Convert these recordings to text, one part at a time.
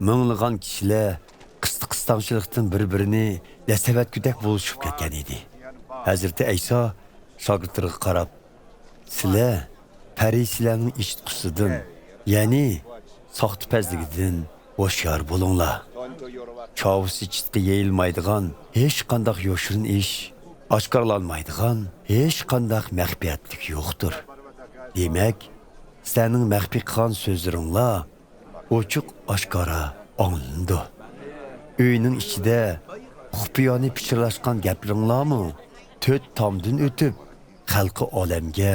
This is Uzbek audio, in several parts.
minglagan kishilar qisqistanchilikdan bir-birini lasavatgudek bo'lishib ketgan edi. Hazrati Ayso shogirdlariga qarab, sizlar farisiylarning eshitqusidan, ya'ni soxtipazligidan hoşyar bo'linglar. Çavusi çitqi yeyilmaydigan, hech qandaq yoshirin ish, oshkorlanmaydigan, hech qandaq maxfiyatlik yo'qdir. Demak, sening maxfiy qilgan so'zlaringlar ochiq oshkora anglandi. Uyning ichida xufiyoni pichirlashgan gaplaringlarmi to'rt tomdan o'tib, xalqi olamga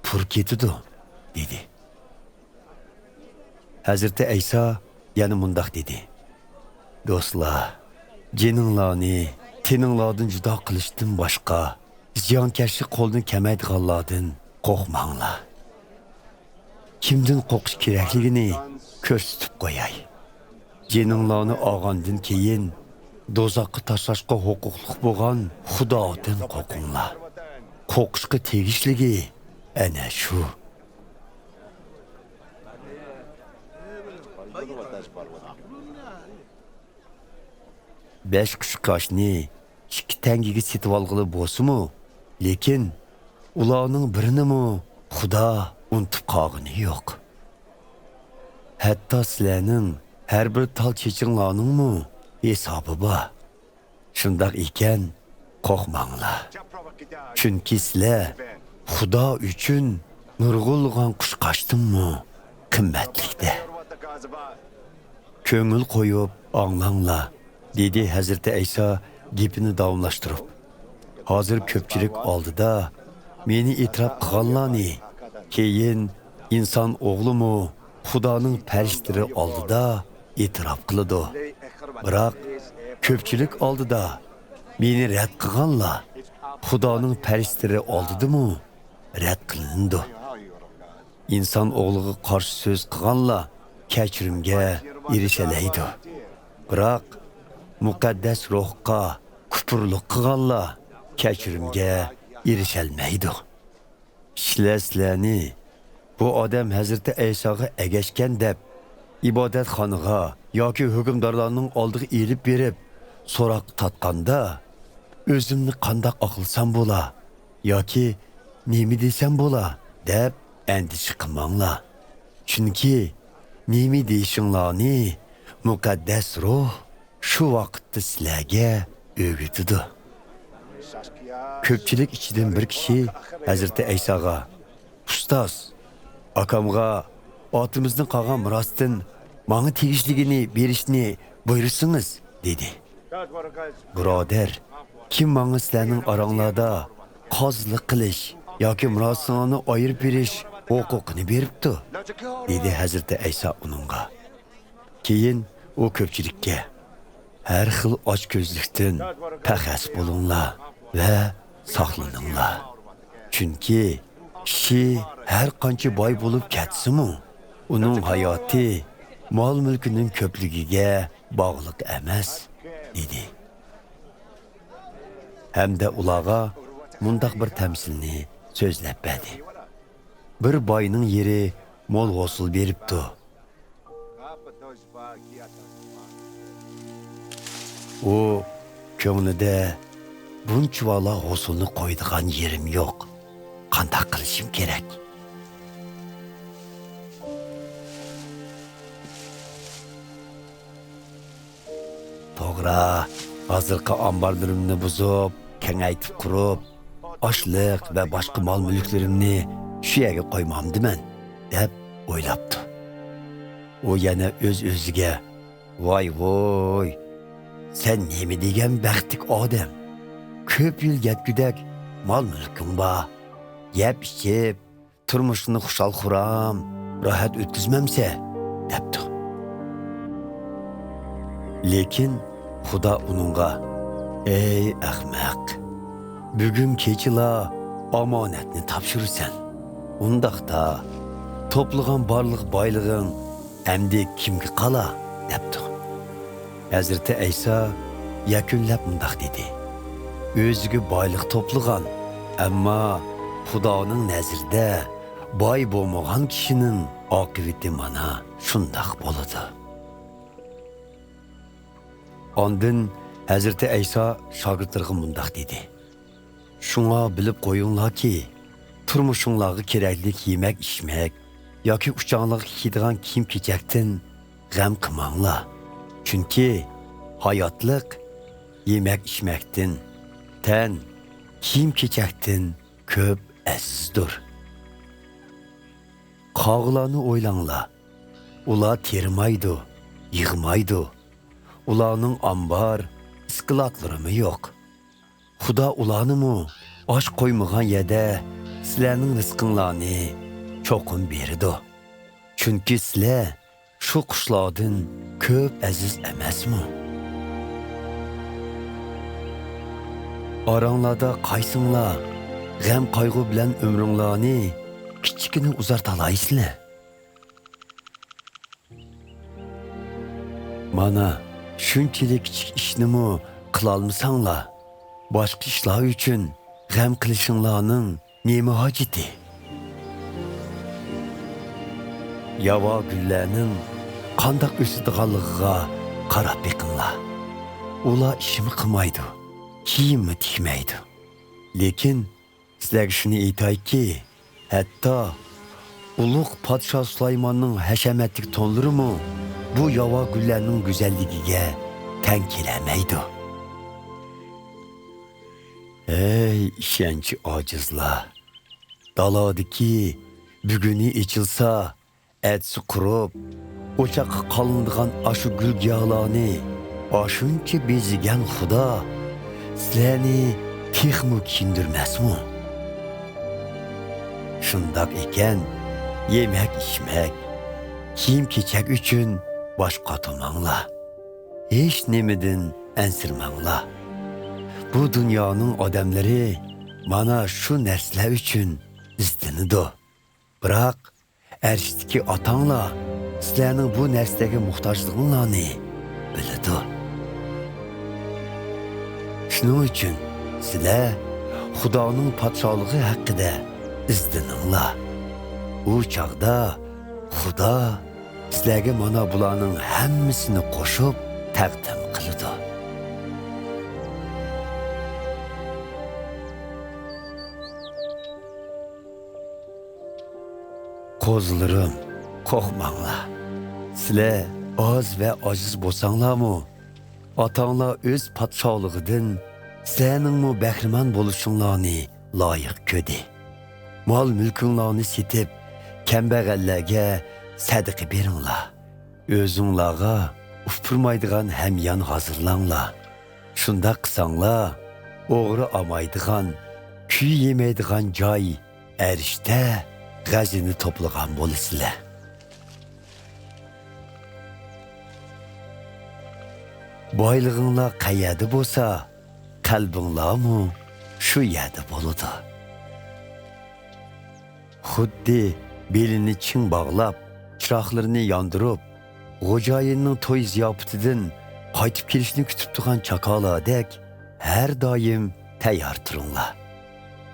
pur ketidi, dedi. Hazreti Ayso yana mundaq dedi. Do'stlar, jininglarni teninglardan judo qilishdan boshqa ziyonkashlik qo'lni kamaydiganlardan qo'rqmanglar. Kimdan qo'rqish kerakligini ko'rsatib qo'yay. Jininglarni olgandan keyin do'zaxga tashlashga huquqli bo'lgan Xudodan qo'rqinglar. Qo'rqishga tegishligi ana shu. Besh qushqochni 2 tangiga setib olg'ili bo'lsa-mu, lekin ularning birini-mu Xudo unutib qolgani yo'q. Hatto sizlarning har bir tal chechinglarning-mu hisobi bor. Shundoq ekan, qo'rqmanglar. Chunki sizlar Xudo uchun nurg'ulg'an qushqochdan-mu qimmatlikda. Ko'ngil qo'yib anglanglar, dedi Hazreti Ayso gapini davomlashtirib. Hozir ko'pchilik oldida meni e'tirof qilganlarni, keyin inson o'g'limi Xudoning farishlari oldida e'tirof qiladi. Biroq ko'pchilik oldida meni rad qilganlar Xudoning farishlari oldida-mu rad qilindi. Inson o'g'liga qarshi so'z qilganlar kechirimga erishalaydi. Biroq muqaddas ruhga kufrlik qilganlar kechirimga erishalmaydi. Sizlarni bu odam Hazrati Aysoga agashgan deb ibodatxonaga yoki hukmdorlarning oldiga elib berib so'roq tatqanda o'zimni qandoq aqilsam bo'la yoki nima desam bo'la deb andish qilmanglar. Chunki nima deyishinglarni muqaddas ruh shu vaqtda sizlarga o'rgatadi. Ko'pchilik ichidan bir kishi Hazrati Aysoga, "Ustoz, akamga otimizning qolgan mirosdan menga tegishligini berishni buyursangiz", dedi. Birodar, kim menga sizlarning oranglarda qozlik qilish yoki mirosini ayirib berish huquqini beribdi, dedi Hazrati Ayso uningga. Keyin u ko'pchilikka, har xil ochko'zlikdan paxas bo'linglar va saqlaninglar. Chunki kishi har qancha boy bo'lib ketsa-mu, uning hayoti mol-mulkining ko'pligiga bog'liq emas, dedi. Hamda ularga mundaq bir tamsilni so'zlab berdi. Bir boyning yeri mol hosil beribdi. U ko'nglida bunchavala hosilni qo'ydigan yerim yo'q. Qanday qilishim kerak? To'g'ri, hozirgi omborlarimni buzib, kengaytib qurib, oshliq va boshqa mol-mulklarimni shu yerga qo'ymamdiman, deb o'ylabdi. U yana o'z-o'ziga, voy, sen nima degan baxtlik odam? Ko'p yil yetgudak mol-mulkim bor. Yeb-ichib, turmushni xushal-xuram, rohat o'tkazmamsa, debdi. Lekin Xudo uningga, "Ey ahmoq, bugun kechila omonatni topshirsan. Undaqda to'plagan barliq boylig'ing endi kimga qala?" debdi. Hazrati Ayso yakunlab mundaq dedi. O'ziga boylik to'plagan, ammo Xudoning nazarida boy bo'lmagan kishining oqibati mana shundoq bo'ladi. Ondan Hazreti İsa şagirdlarga mundaq dedi. Şuna bilib qo'yinglarki, turmushinglarga keraklik yemek içmek yoki uchanglarga kiydigan kiyim-kechakdan g'am qilmanglar. Chunki hayotlik yemek içmekdan, tan kiyim-kechakdan ko'p azizdir. Qog'larni o'ylanglar. Ular termaydi, yig'maydi. Ularning ambar, iskilotlarimi yo'q. Xudo ularnimi osh qo'ymagan yerda sizlarning rizqinglarni cho'qin beradi. Chunki sizlar shu qushlardan ko'p aziz emasmi? Oranglarda qaysinglar g'am qayg'u bilan umringlarni kichikini uzartalaysizlar. Mana shunchalik kichik ishnimi qilolmasanglar, boshqa ishlar uchun g'am qilishinglarning nima hojati? Yava gullarning qandoq o'sadiganligiga qarab beqinglar. Ular ishimi qilmaydi, kiyimmi tikmaydi. Lekin sizlarga shuni aytayki, hatto ulug' podsho Sulaymonning hashamatli to'nlarimi bu yava gullarning go'zalligiga teng kelamaydi. Ey ishonchi ojizlar, dalodiki buguni ichilsa, etsi qurib, o'choqqa qolindigan ashu gulgiyalarni oshuncha bezigan Xudo sizlarni texmu kindirmasmi? Shundoq ekan, yemek içmek, kiyim-kechak uchun boshqa tomanglar. Hech nimadan ansirmanglar. Bu dunyoning odamlari mana shu narsalar uchun izdinidi. Biroq arshdagi otanglar sizlarning bu narsaga muhtojliginglarni biladi. Shuning uchun sizlar Xudoning podshohligi haqida izdininglar. U chaqda Xudo sizlarga mana bularning hammasini qo'shib taqdim qiladi. Qo'zlarim, qo'rqmanglar. Sizlar oz va ojiz bo'lsanglarmi, otanglar o'z podshohligidan sizlarning bahramand bo'lishinglarni loyiq ko'rdi. Mol mulkinglarni setib, kambag'allarga sadaqa beringlar. O'zinglarga ufurmaydigan hamyon hozirlanglar. Shunda qilsanglar, o'g'ri olmaydigan, kuy yemaydigan joy arishda g'azini to'plagan bo'lasizlar. Boylig'inglar qayerda bo'lsa, qalbinglarmi shu yerda bo'ladi. Xuddi belini ching bog'lab, chiroqlarini yondirib, xo'jayinning to'y ziyofatidan qaytib kelishni kutib turgan chaqaloqdek har doim tayyor turinglar.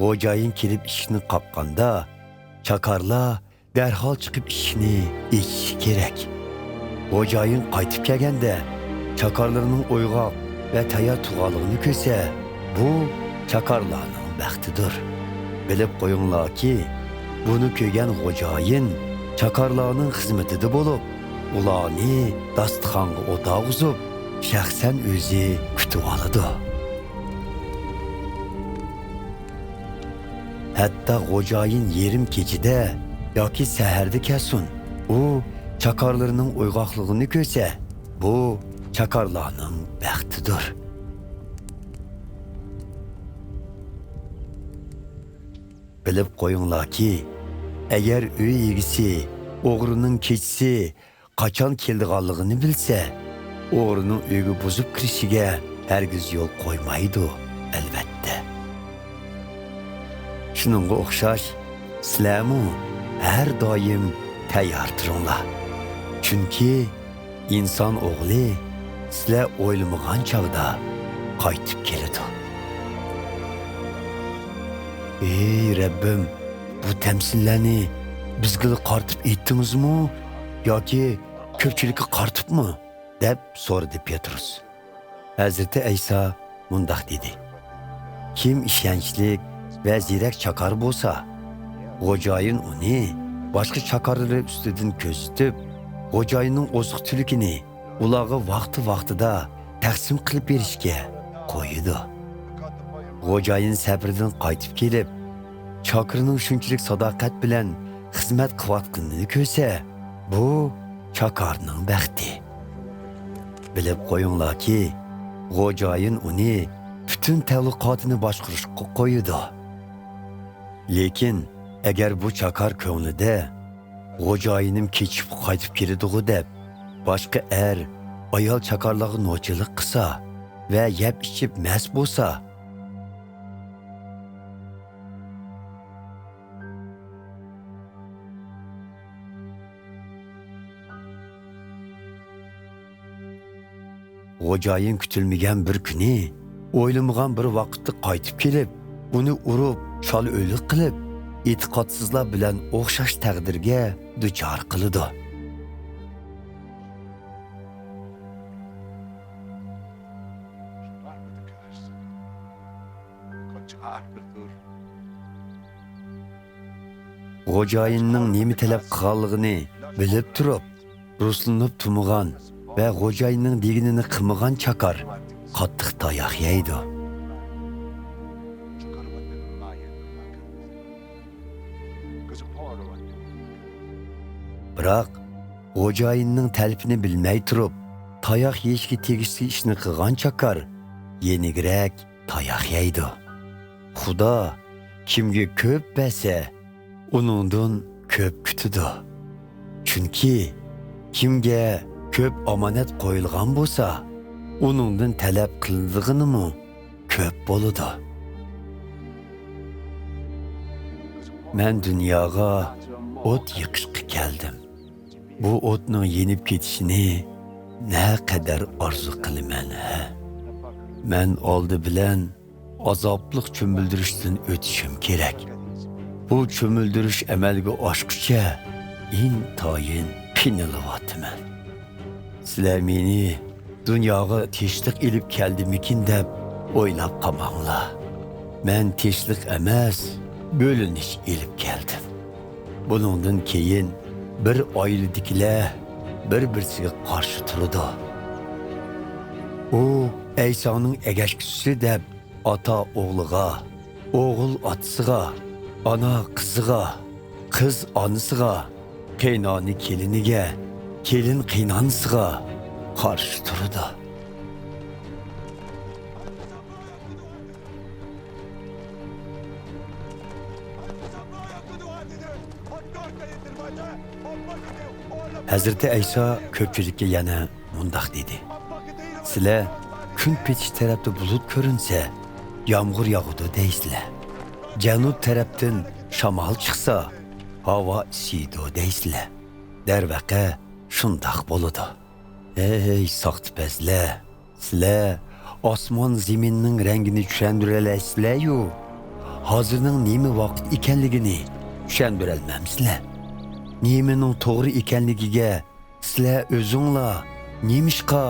Xo'jayin kelib ishni qoqqanda, chaqarlar darhol chiqib ishni ichishi kerak. Xo'jayin qaytib kelganda, chaqarlarning o'yg'oq va tayyor turganligini ko'rsa, bu chaqarlarning baxtidir. Bilib qo'yinglarki, buni ko'rgan xo'jayin chaqarlarning xizmatida bo'lib, ularni dasturxonga o'tog'izib, shaxsan o'zi kutib oladi. Hatto xo'jayin yerim kechida yoki saharda kelsin, u chaqarlarning o'yg'oqligini ko'rsa, bu chaqarlarning baxtidir. Bilib qo'yinglarki, agar uy egisi o'g'rining kechisi qachon keldiganligini bilsa, o'g'rining uyga buzib kirishiga hargiz yo'l qo'ymaydi, albatta. Shuningga o'xshash, sizlarmi har doim tayyor turinglar. Chunki inson o'g'li sizlar o'ylamagan chog'da qaytib keladi. Ey Rabbim, bu tamsillarni bizga qartib aytdingizmi yoki ko'pchilikka qartibmi? Deb so'radi Petrus. Hazreti İsa mundaq dedi. Kim ishonchlik va ziyrak chaqar bo'lsa, xo'jayin uni boshqa chaqarlar ustidan ko'rsatib, xo'jayinning oziq-tulikini ularga vaqti-vaqtida taqsim qilib berishga qo'yadi. Xo'jayin sabrdan qaytib kelib, chaqirning shunchalik sadoqat bilan xizmat qilayotganini ko'rsa, bu chaqarning baxti. Bilib qo'yinglarki, xo'jayin uni bütün təvliqatını başqurishqa qo'yadi. Lekin agar bu chaqar ko'nglida xo'jayinim kechib qaytib keladigu deb boshqa ayol chaqarlarga nochilik qilsa va yeb ichib mast bo'lsa, xo'jayin kutilmagan bir kuni o'ylamagan bir vaqtda qaytib kelib, uni urib, shol o'lik qilib, e'tiqodsizlar bilan o'xshash taqdirga duchor qiladi. Xo'jayinning nima talab qilganligini bilib turib, ruslanib tumagan va xo'jayinning deganini qilmagan chaqar qattiq tayoq yeydi. Biroq xo'jayinning talabini bilmay turib, tayoq yeyishga tegishli ishni qilgan chaqar yenigirak tayoq yeydi. Xudo kimga ko'p bersa, uningdan ko'p kutadi. Chunki kimga ko'p omonat qo'yilgan bo'lsa, uningdan talab qilindig'inimi ko'p bo'ladi. Men dunyoga o't yiqishga keldim. Bu o'tning yenib ketishini ne qadar orzu qilaman. Men oldi bilan azobliq cho'mildirishdan o'tishim kerak. Bu cho'mildirish amalga oshguncha intoyin qiynalyapman. Sizlar meni dunyoga tinchlik ilib keldimikin deb o'ylab qolmanglar. Men tinchlik emas, bo'linish ilib keldim. Buningdan keyin bir oiladagilar bir-birsiga qarshi turadi. U Aysoning egashkisi deb ota o'g'liga, o'g'il otasiga, ana qiziga, qiz onasiga, qaynoni keliniga, kelin qaynonasiga qarshi turadi. Hazreti İsa ko'pchilikka yana mundaq dedi. Sizlar kun petish tarafda bulut ko'rinsa, yomg'ir yog'adi deysizlar. Janub tarafdan shamol chiqsa, havo isiydi deysizlar. Darvaqa shundoq bo'ladi. Ey soxtipazlar, sizlar osmon zaminning rangini tushuntiralaysizlar-yu, hozirning nima vaqt ekanligini tushuntirolmamsizlar. Nimening to'g'ri ekanligiga sizlar o'zinglar nemishqa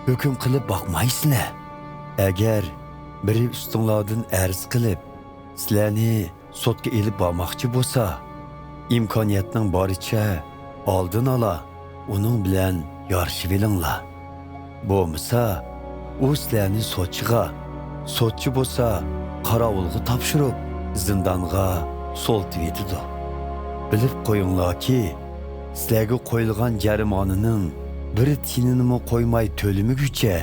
hukm qilib boqmaysizlar. Agar biri ustinglardan arz qilib, sizlarni sudga elib bormoqchi bo'lsa, imkoniyatning boricha oldin ola uning bilan yorishib olinglar. Bo'lmasa, u sizlarni sotchi bo'lsa, qarovulga topshirib, zindonga soltib etadi. Bilib qo'yinglarki, sizlarga qo'yilgan jarimonining bir tinini qo'ymay to'limiguncha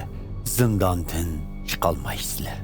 zindondan chiqolmaysizlar.